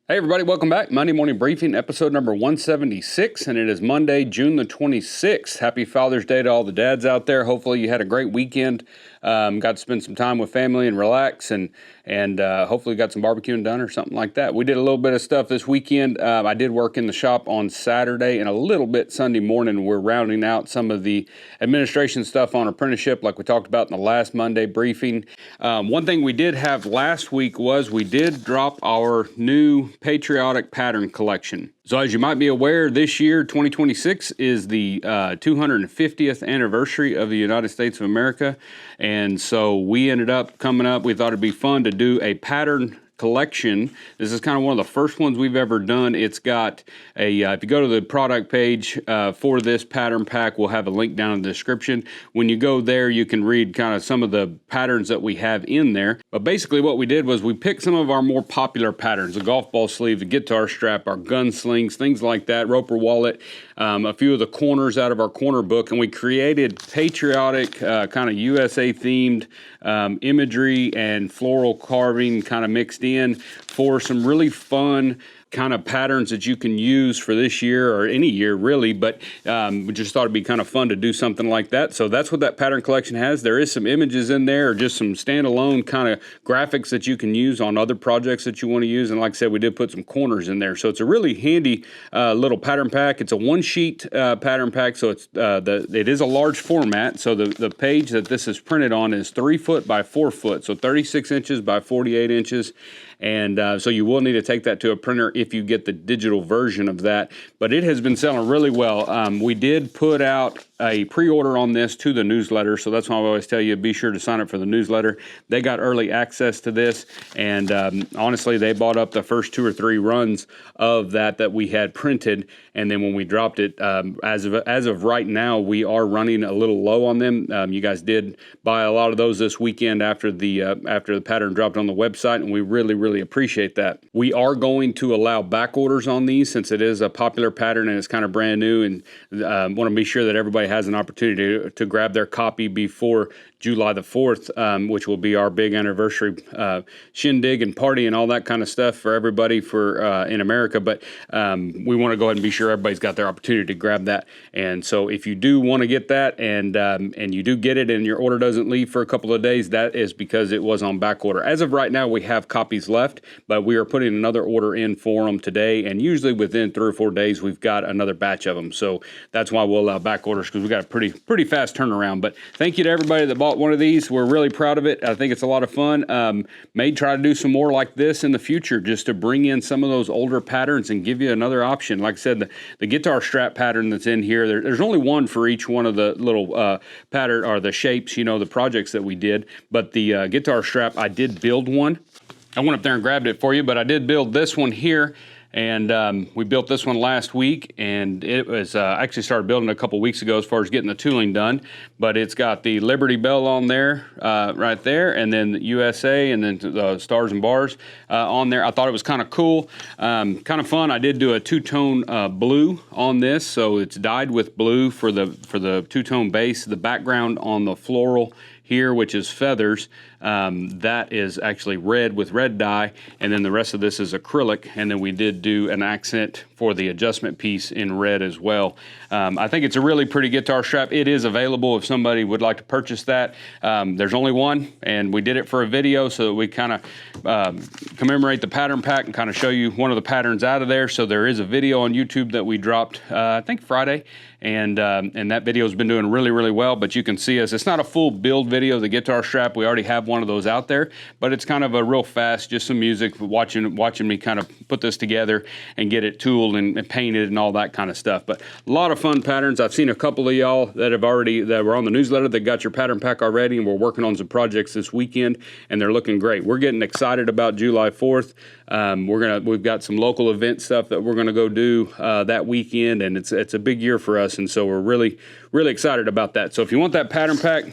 Hey everybody, welcome back. Monday Morning Briefing, episode number 176, and it is Monday, June the 26th. Happy Father's Day to all the dads out there. Hopefully you had a great weekend, got to spend some time with family and relax, and hopefully got some barbecuing done or something like that. We did a little bit of stuff this weekend. I did work in the shop on Saturday and a little bit Sunday morning. We're rounding out some of the administration stuff on apprenticeship like we talked about in the last Monday briefing. One thing we did have last week was we did drop our new Patriotic pattern collection. So as you might be aware, this year, 2026, is the 250th anniversary of the United States of America. And so we ended up coming up, we thought it'd be fun to do a pattern collection. This is kind of one of the first ones we've ever done. It's got a, if you go to the product page for this pattern pack, we'll have a link down in the description. When you go there, you can read kind of some of the patterns that we have in there. But basically what we did was we picked some of our more popular patterns, the golf ball sleeve, the guitar strap, our gun slings, things like that, roper wallet, a few of the corners out of our corner book, and we created patriotic kind of USA themed imagery and floral carving kind of mixed in for some really fun kind of patterns that you can use for this year or any year really, but we just thought it'd be kind of fun to do something like that. So that's what that pattern collection has. There is some images in there or just some standalone kind of graphics that you can use on other projects that you want to use. And like I said, we did put some corners in there. So it's a really handy little pattern pack. It's a one sheet pattern pack. So it's it is a large format. So the page that this is printed on is 3 foot by 4 foot. So 36 inches by 48 inches. And so you will need to take that to a printer if you get the digital version of that. But it has been selling really well. We did put out a pre-order on this to the newsletter, so that's why I always tell you, be sure to sign up for the newsletter. They got early access to this, and honestly, they bought up the first 2 or 3 runs of that we had printed, and then when we dropped it, as of right now, we are running a little low on them. You guys did buy a lot of those this weekend after the pattern dropped on the website, and we really appreciate that. We are going to allow back orders on these since it is a popular pattern and it's kind of brand new, and want to be sure that everybody has an opportunity to grab their copy before July the 4th, which will be our big anniversary shindig and party and all that kind of stuff for everybody in America. But we want to go ahead and be sure everybody's got their opportunity to grab that. And so if you do want to get that and you do get it and your order doesn't leave for a couple of days, that is because it was on back order. As of right now, we have copies left, but we are putting another order in for them today. And usually within 3 or 4 days, we've got another batch of them. So that's why we'll allow back orders, because we've got a pretty fast turnaround. But thank you to everybody that bought one of these. We're really proud of it. I think it's a lot of fun. May try to do some more like this in the future, just to bring in some of those older patterns and give you another option. Like I said, the guitar strap pattern that's in here, there's only one for each one of the little pattern or the shapes, the projects that we did. But the guitar strap, I did build one. I went up there and grabbed it for you, but I did build this one here. And we built this one last week, and it was actually started building a couple weeks ago as far as getting the tooling done. But it's got the Liberty Bell on there, right there, and then the USA, and then the stars and bars on there. I thought it was kind of cool, kind of fun. I did do a two-tone blue on this, so it's dyed with blue for the two-tone base. The background on the floral here, which is feathers, that is actually red with red dye, and then the rest of this is acrylic, and then we did do an accent for the adjustment piece in red as well. I think it's a really pretty guitar strap. It is available if somebody would like to purchase that. There's only one, and we did it for a video so that we kind of commemorate the pattern pack and kind of show you one of the patterns out of there. So there is a video on YouTube that we dropped, I think Friday, and that video has been doing really well, but you can see us. It's not a full build video of the guitar strap. We already have one of those out there, but it's kind of a real fast, just some music, watching me kind of put this together and get it tooled and painted and all that kind of stuff. But a lot of fun patterns. I've seen a couple of y'all that were on the newsletter that got your pattern pack already, and we're working on some projects this weekend, and they're looking great. We're getting excited about July 4th. We've got some local event stuff that we're gonna go do that weekend, and it's a big year for us, and so we're really excited about that. So if you want that pattern pack,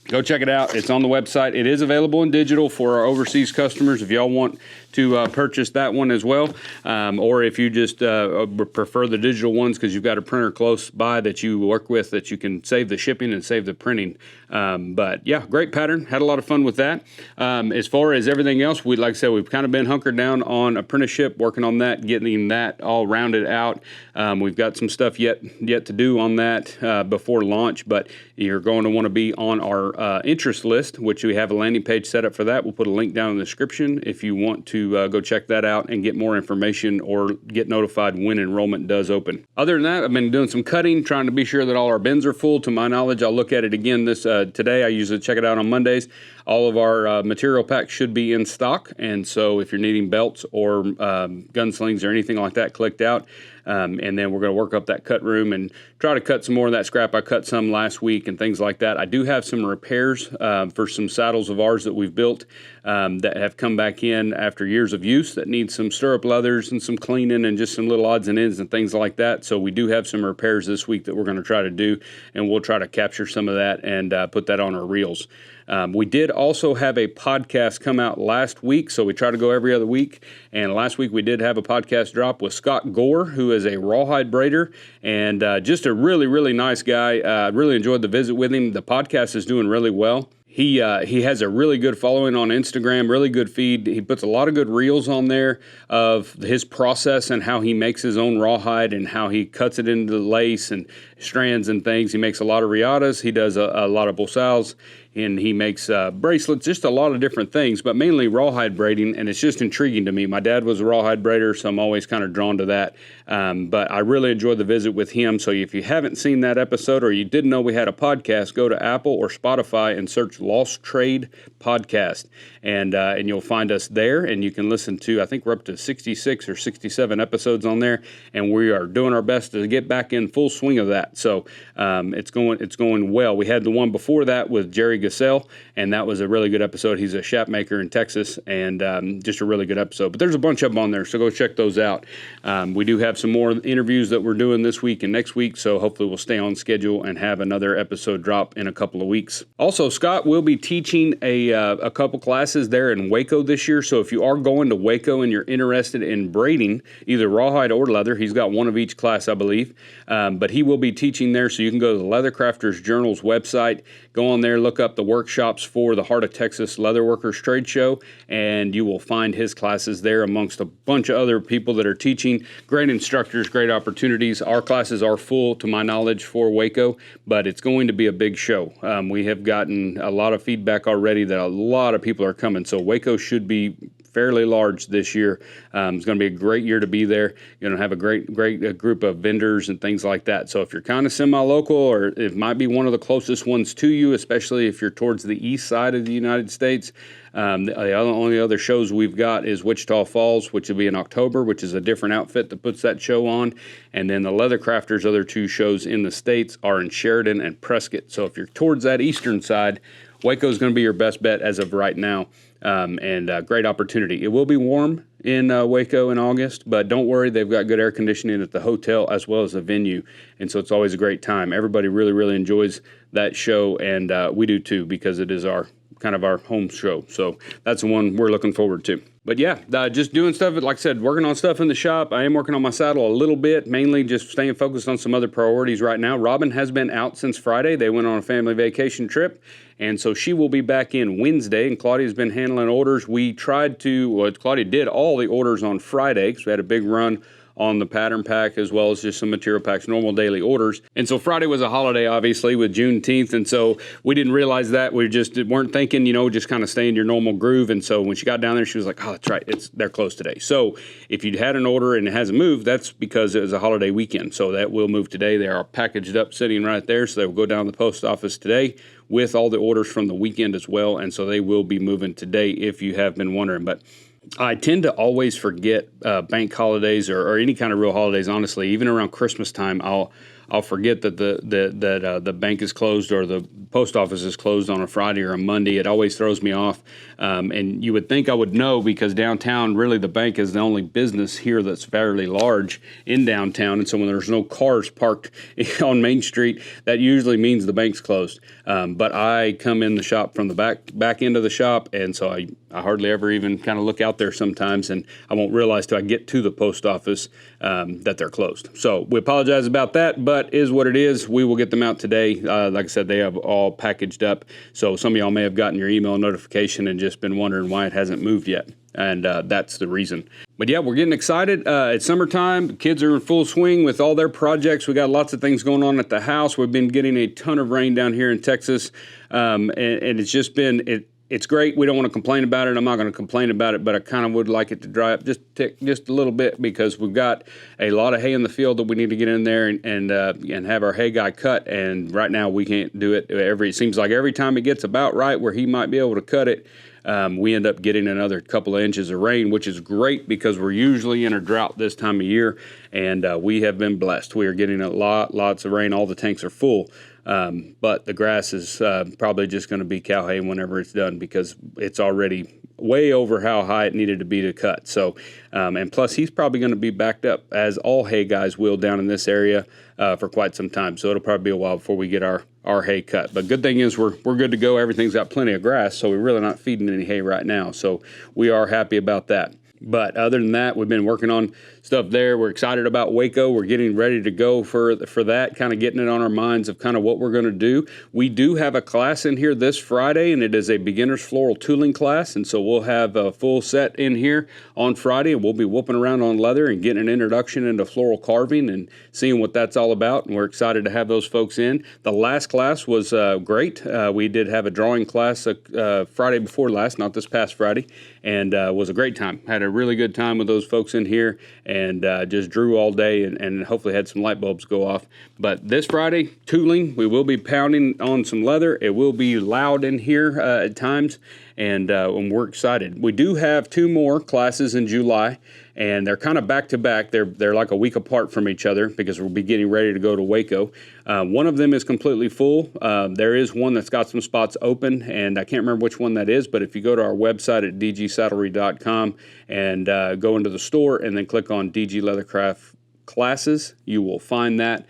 Go check it out. It's on the website. It is available in digital for our overseas customers if y'all want to purchase that one as well. Or if you just prefer the digital ones because you've got a printer close by that you work with that you can save the shipping and save the printing. But yeah, great pattern. Had a lot of fun with that. As far as everything else, like I said, we've kind of been hunkered down on ApprenticeShip, working on that, getting that all rounded out. We've got some stuff yet to do on that before launch, but you're going to want to be on our interest list, which we have a landing page set up for that. We'll put a link down in the description if you want to go check that out and get more information or get notified when enrollment does open. Other than that, I've been doing some cutting, trying to be sure that all our bins are full. To my knowledge, I'll look at it again today. I usually check it out on Mondays. All of our material packs should be in stock, and so if you're needing belts or gunslings or anything like that, clicked out. And then we're going to work up that cut room and try to cut some more of that scrap. I cut some last week and things like that. I do have some repairs for some saddles of ours that we've built that have come back in after years of use that need some stirrup leathers and some cleaning and just some little odds and ends and things like that. So we do have some repairs this week that we're going to try to do, and we'll try to capture some of that and put that on our reels. We did also have a podcast come out last week, so we try to go every other week. And last week we did have a podcast drop with Scott Gore, who is a rawhide braider and just a really, really nice guy. Really enjoyed the visit with him. The podcast is doing really well. He has a really good following on Instagram, really good feed. He puts a lot of good reels on there of his process and how he makes his own rawhide and how he cuts it into the lace and strands and things. He makes a lot of riatas. He does a lot of bosals, and he makes bracelets, just a lot of different things, but mainly rawhide braiding, and it's just intriguing to me. My dad was a rawhide braider, so I'm always kind of drawn to that, but I really enjoyed the visit with him. So if you haven't seen that episode or you didn't know we had a podcast, go to Apple or Spotify and search Lost Trade Podcast, and you'll find us there, and you can listen to, I think we're up to 66 or 67 episodes on there, and we are doing our best to get back in full swing of that. So it's going well. We had the one before that with Jerry Gassell, and that was a really good episode. He's a shap maker in Texas, and just a really good episode. But there's a bunch of them on there, so go check those out. We do have some more interviews that we're doing this week and next week, so hopefully we'll stay on schedule and have another episode drop in a couple of weeks. Also, Scott will be teaching a couple classes there in Waco this year, so if you are going to Waco and you're interested in braiding, either rawhide or leather, he's got one of each class, I believe, but he will be teaching there, so you can go to the Leathercrafters Journal's website, go on there, look up the workshops for the Heart of Texas Leatherworkers Trade Show, and you will find his classes there amongst a bunch of other people that are teaching. Great instructors, great opportunities. Our classes are full, to my knowledge, for Waco, but it's going to be a big show. We have gotten a lot of feedback already that a lot of people are coming, so Waco should be fairly large this year. It's going to be a great year to be there. You're going to have a great group of vendors and things like that. So if you're kind of semi-local, or it might be one of the closest ones to you, especially if you're towards the east side of the United States, the only other shows we've got is Wichita Falls, which will be in October, which is a different outfit that puts that show on. And then the Leathercrafters' other two shows in the States are in Sheridan and Prescott. So if you're towards that eastern side, Waco is going to be your best bet as of right now, and great opportunity. It will be warm in Waco in August, but don't worry, they've got good air conditioning at the hotel as well as the venue, and so it's always a great time. Everybody really, really enjoys that show, and we do too, because it is our home show. So that's the one we're looking forward to. But yeah, just doing stuff, like I said, working on stuff in the shop. I am working on my saddle a little bit, mainly just staying focused on some other priorities right now. Robin has been out since Friday. They went on a family vacation trip, and so she will be back in Wednesday, and Claudia's been handling orders. Claudia did all the orders on Friday, because we had a big run on the pattern pack as well as just some material packs, normal daily orders. And so Friday was a holiday, obviously, with Juneteenth, and so we didn't realize that. We just weren't thinking, just kind of stay in your normal groove. And so when she got down there, she was like, oh, that's right, they're closed today. So if you'd had an order and it hasn't moved, that's because it was a holiday weekend. So that will move today. They are packaged up, sitting right there, so they will go down to the post office today with all the orders from the weekend as well. And so they will be moving today, if you have been wondering. But I tend to always forget bank holidays or any kind of real holidays, honestly. Even around Christmas time, I'll I'll forget that the bank is closed or the post office is closed on a Friday or a Monday. It always throws me off. And you would think I would know, because downtown, really the bank is the only business here that's fairly large in downtown. And so when there's no cars parked on Main Street, that usually means the bank's closed. But I come in the shop from the back end of the shop, and so I hardly ever even kind of look out there sometimes, and I won't realize till I get to the post office that they're closed. So we apologize about that, but is what it is. We will get them out today. Like I said, they have all packaged up. So some of y'all may have gotten your email notification and just been wondering why it hasn't moved yet. And that's the reason. But yeah, we're getting excited. It's summertime. The kids are in full swing with all their projects. We got lots of things going on at the house. We've been getting a ton of rain down here in Texas. And it's just been, it's great. We don't want to complain about it. I'm not going to complain about it, but I kind of would like it to dry up just a little bit, because we've got a lot of hay in the field that we need to get in there and have our hay guy cut. And right now we can't do it. It seems like every time it gets about right where he might be able to cut it, we end up getting another couple of inches of rain, which is great because we're usually in a drought this time of year, and we have been blessed. We are getting lots of rain. All the tanks are full. But the grass is probably just going to be cow hay whenever it's done, because it's already way over how high it needed to be to cut. So, and plus he's probably going to be backed up, as all hay guys will down in this area for quite some time. So it'll probably be a while before we get our hay cut. But good thing is we're good to go. Everything's got plenty of grass, so we're really not feeding any hay right now. So we are happy about that. But other than that, we've been working on stuff there. We're excited about Waco. We're getting ready to go for that, kind of getting it on our minds of kind of what we're going to do. We do have a class in here this Friday, and it is a beginner's floral tooling class. And so we'll have a full set in here on Friday, and we'll be whooping around on leather and getting an introduction into floral carving and seeing what that's all about. And we're excited to have those folks in. The last class was great. We did have a drawing class Friday before last, not this past Friday, and was a great time. Had a really good time with those folks in here, and just drew all day and hopefully had some light bulbs go off. But this Friday, tooling, we will be pounding on some leather. It will be loud in here at times, and we're excited. We do have 2 more classes in July, and they're kind of back to back. They're like a week apart from each other because we'll be getting ready to go to Waco. One of them is completely full. There is one that's got some spots open, and I can't remember which one that is, but if you go to our website at dgsaddlery.com and go into the store and then click on DG LeatherCraft classes, you will find that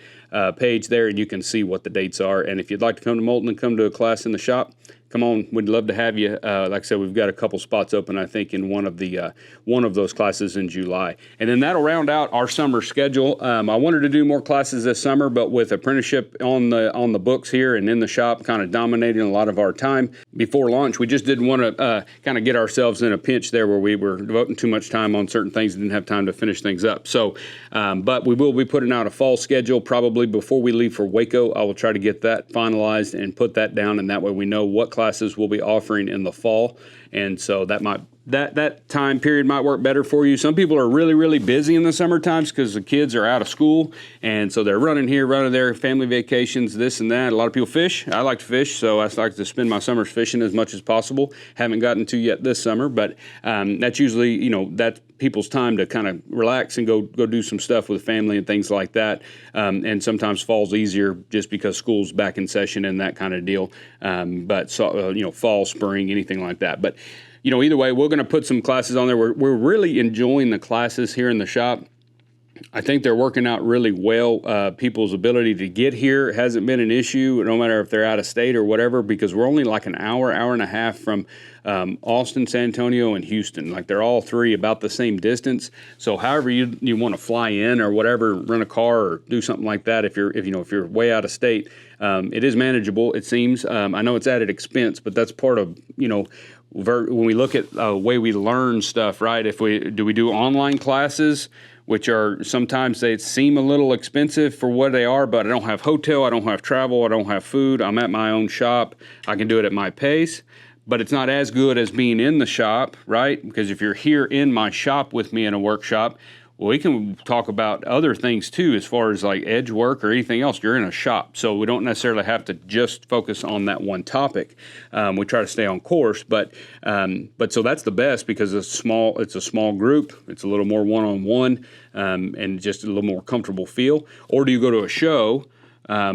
page there, and you can see what the dates are. And if you'd like to come to Moulton and come to a class in the shop, come on, we'd love to have you. Like I said, we've got a couple spots open, I think, in one of those classes in July. And then that'll round out our summer schedule. I wanted to do more classes this summer, but with apprenticeship on the books here and in the shop kind of dominating a lot of our time before launch, we just didn't want to kind of get ourselves in a pinch there where we were devoting too much time on certain things and didn't have time to finish things up. So, but we will be putting out a fall schedule probably before we leave for Waco. I will try to get that finalized and put that down, and that way we know what classes we'll be offering in the fall. And so that time period might work better for you. Some people are really, really busy in the summer times because the kids are out of school, and so they're running here, running there, family vacations, this and that. A lot of people fish. I like to fish, so I like to spend my summers fishing as much as possible. Haven't gotten to yet this summer, but that's usually, that's people's time to kind of relax and go do some stuff with family and things like that. And sometimes fall's easier just because school's back in session and that kind of deal. But fall, spring, anything like that. But either way, we're going to put some classes on there. We're really enjoying the classes here in the shop. I think they're working out really well. People's ability to get here hasn't been an issue, no matter if they're out of state or whatever, because we're only like an hour and a half from Austin, San Antonio, and Houston. Like, they're all 3 about the same distance. So however you want to fly in or whatever, rent a car or do something like that, if you're way out of state, it is manageable, it seems. I know it's added expense, but that's part of, when we look at the way we learn stuff, right? If we do online classes, which are sometimes they seem a little expensive for what they are, but I don't have hotel, I don't have travel, I don't have food, I'm at my own shop, I can do it at my pace, but it's not as good as being in the shop, right? Because if you're here in my shop with me in a workshop, Well, we can talk about other things too, as far as like edge work or anything else. You're in a shop, so we don't necessarily have to just focus on that one topic. We try to stay on course, but so that's the best because it's a small group. It's a little more one-on-one, and just a little more comfortable feel. Or do you go to a show?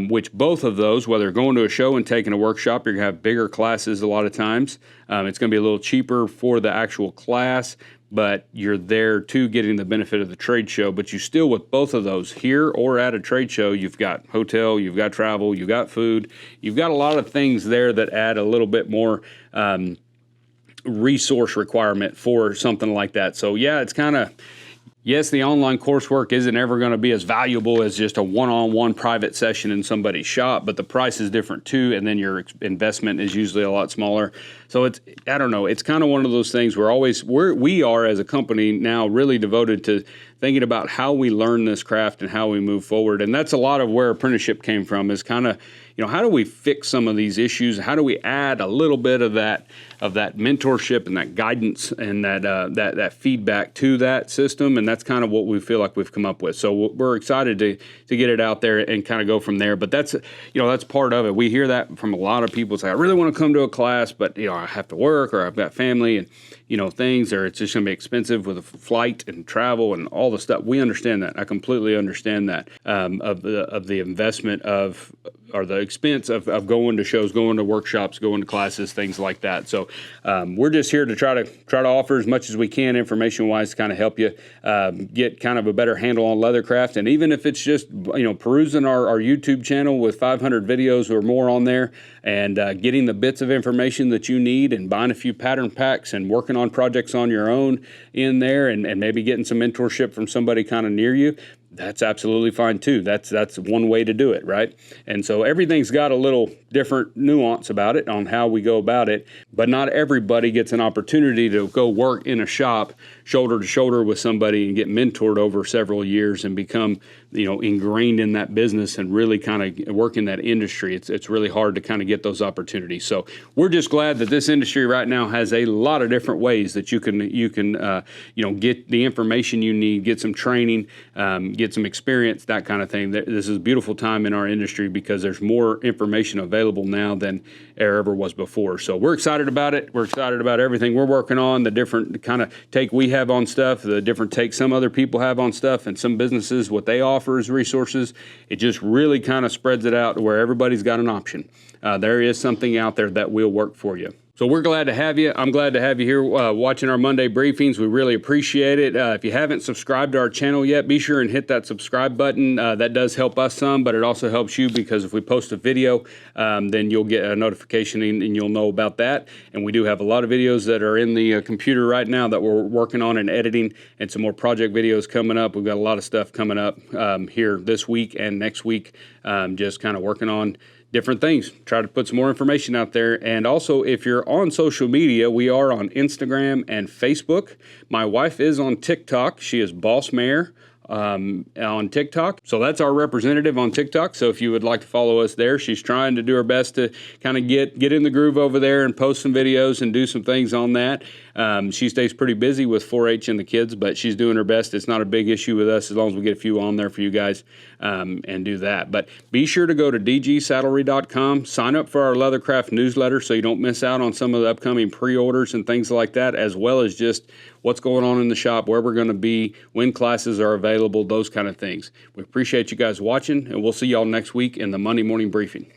Which both of those, whether going to a show and taking a workshop, you're going to have bigger classes a lot of times. It's going to be a little cheaper for the actual class, but you're there too getting the benefit of the trade show. But you still, with both of those, here or at a trade show, you've got hotel, you've got travel, you've got food, you've got a lot of things there that add a little bit more resource requirement for something like that. So yeah, it's kind of... Yes, the online coursework isn't ever going to be as valuable as just a one-on-one private session in somebody's shop, but the price is different too, and then your investment is usually a lot smaller. So it's kind of one of those things where we are as a company now really devoted to thinking about how we learn this craft and how we move forward. And that's a lot of where apprenticeship came from, is kind of, how do we fix some of these issues? How do we add a little bit of that mentorship and that guidance and that feedback to that system? And that's kind of what we feel like we've come up with. So we're excited to get it out there and kind of go from there. But that's part of it. We hear that from a lot of people. Say, I really want to come to a class, but I have to work, or I've got family and things, or it's just going to be expensive with a flight and travel and all the stuff. We understand that. I completely understand that, of the investment or the expense of going to shows, going to workshops, going to classes, things like that. So we're just here to try to offer as much as we can information-wise to kind of help you get kind of a better handle on leathercraft. And even if it's just perusing our YouTube channel with 500 videos or more on there, and getting the bits of information that you need, and buying a few pattern packs and working on projects on your own in there, and maybe getting some mentorship from somebody kind of near you, that's absolutely fine too. That's one way to do it, right? And so everything's got a little different nuance about it on how we go about it, but not everybody gets an opportunity to go work in a shop shoulder to shoulder with somebody and get mentored over several years and become ingrained in that business and really kind of work in that industry. It's really hard to kind of get those opportunities. So we're just glad that this industry right now has a lot of different ways that you can get the information you need, get some training, get some experience, that kind of thing. This is a beautiful time in our industry because there's more information available now than there ever was before. So we're excited about it. We're excited about everything we're working on, the different kind of take we have on stuff, the different take some other people have on stuff, and some businesses, what they offer as resources. It just really kind of spreads it out to where everybody's got an option. There is something out there that will work for you. So we're glad to have you. I'm glad to have you here watching our Monday briefings. We really appreciate it. If you haven't subscribed to our channel yet, be sure and hit that subscribe button. That does help us some, but it also helps you because if we post a video, then you'll get a notification and you'll know about that. And we do have a lot of videos that are in the computer right now that we're working on and editing, and some more project videos coming up. We've got a lot of stuff coming up here this week and next week, just kind of working on different things. Try to put some more information out there. And also, if you're on social media, we are on Instagram and Facebook. My wife is on TikTok. She is Boss Mayor on TikTok. So that's our representative on TikTok. So if you would like to follow us there, she's trying to do her best to kind of get in the groove over there and post some videos and do some things on that. She stays pretty busy with 4-H and the kids, but she's doing her best. It's not a big issue with us as long as we get a few on there for you guys and do that. But be sure to go to dgsaddlery.com, sign up for our LeatherCraft newsletter so you don't miss out on some of the upcoming pre-orders and things like that, as well as just what's going on in the shop, where we're going to be, when classes are available, those kind of things. We appreciate you guys watching, and we'll see y'all next week in the Monday morning briefing.